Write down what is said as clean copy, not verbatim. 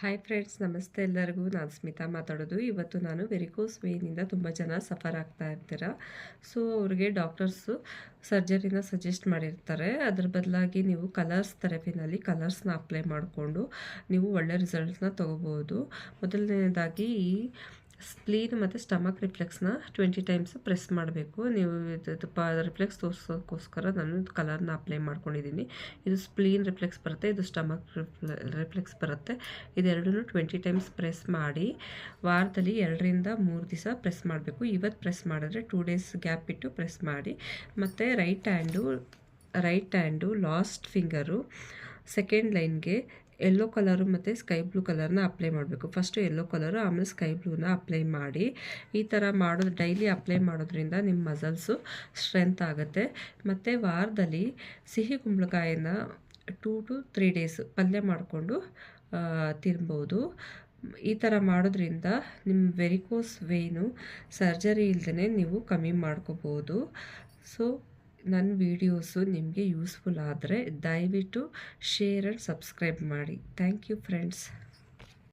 Hi friends, ನಮಸ್ತೆ ಎಲ್ಲರಿಗೂ. ನಾನು ಸ್ಮಿತಾ ಮಾತಾಡೋದು. ಇವತ್ತು ನಾನು ವೆರಿಕೋಸ್ ವೇನಿಂದ ತುಂಬ ಜನ ಸಫರ್ ಆಗ್ತಾ ಇರ್ತೀರ. ಸೊ ಅವ್ರಿಗೆ ಡಾಕ್ಟರ್ಸು ಸರ್ಜರಿನ ಸಜೆಸ್ಟ್ ಮಾಡಿರ್ತಾರೆ. ಅದ್ರ ಬದಲಾಗಿ ನೀವು ಕಲರ್ಸ್ ಥೆರಪಿನಲ್ಲಿ ಕಲರ್ಸ್ನ ಅಪ್ಲೈ ಮಾಡಿಕೊಂಡು ನೀವು ಒಳ್ಳೆ ರಿಸಲ್ಟ್ಸ್ನ ತೊಗೋಬೋದು. ಮೊದಲನೇದಾಗಿ ಈ ಸ್ಪ್ಲೀನ್ ಮತ್ತು ಸ್ಟಮಕ್ ರಿಫ್ಲೆಕ್ಸ್ನ 20 ಟೈಮ್ಸ್ ಪ್ರೆಸ್ ಮಾಡಬೇಕು. ನೀವು ರಿಫ್ಲೆಕ್ಸ್ ತೋರಿಸೋಕ್ಕೋಸ್ಕರ ನಾನು ಕಲರ್ನ ಅಪ್ಲೈ ಮಾಡ್ಕೊಂಡಿದ್ದೀನಿ. ಇದು ಸ್ಪ್ಲೀನ್ ರಿಫ್ಲೆಕ್ಸ್ ಬರುತ್ತೆ, ಇದು ಸ್ಟಮಕ್ ರಿಫ್ಲೆಕ್ಸ್ ಬರುತ್ತೆ. ಇದೆರಡೂ 20 ಟೈಮ್ಸ್ ಪ್ರೆಸ್ ಮಾಡಿ ವಾರದಲ್ಲಿ 2ರಿಂದ 3 ದಿವಸ ಪ್ರೆಸ್ ಮಾಡಬೇಕು. ಇವತ್ತು ಪ್ರೆಸ್ ಮಾಡಿದ್ರೆ 2 ಡೇಸ್ ಗ್ಯಾಪ್ ಇಟ್ಟು ಪ್ರೆಸ್ ಮಾಡಿ. ಮತ್ತು right hand last finger second ಲೈನ್ಗೆ ಯೆಲ್ಲೋ ಕಲರು ಮತ್ತು ಸ್ಕೈ ಬ್ಲೂ ಕಲರ್ನ ಅಪ್ಲೈ ಮಾಡಬೇಕು. ಫಸ್ಟು ಯೆಲ್ಲೋ ಕಲರು, ಆಮೇಲೆ ಸ್ಕೈ ಬ್ಲೂನ ಅಪ್ಲೈ ಮಾಡಿ. ಈ ಥರ ಡೈಲಿ ಅಪ್ಲೈ ಮಾಡೋದ್ರಿಂದ ನಿಮ್ಮ ಮಸಲ್ಸು ಸ್ಟ್ರೆಂತ್ ಆಗುತ್ತೆ. ಮತ್ತು ವಾರದಲ್ಲಿ ಸಿಹಿ ಕುಂಬಳಕಾಯಿನ 2 to 3 ಡೇಸ್ ಪಲ್ಯ ಮಾಡಿಕೊಂಡು ತಿನ್ಬೋದು. ಈ ಥರ ಮಾಡೋದ್ರಿಂದ ನಿಮ್ಮ ವೆರಿಕೋಸ್ ವೇನು ಸರ್ಜರಿ ಇಲ್ದೇ ನೀವು ಕಮ್ಮಿ ಮಾಡ್ಕೋಬೋದು. ಸೊ ನನ್ನ ವೀಡಿಯೋಸು ನಿಮಗೆ ಯೂಸ್ಫುಲ್ ಆದರೆ ದಯವಿಟ್ಟು ಶೇರ್ ಆ್ಯಂಡ್ ಸಬ್ಸ್ಕ್ರೈಬ್ ಮಾಡಿ. Thank you friends.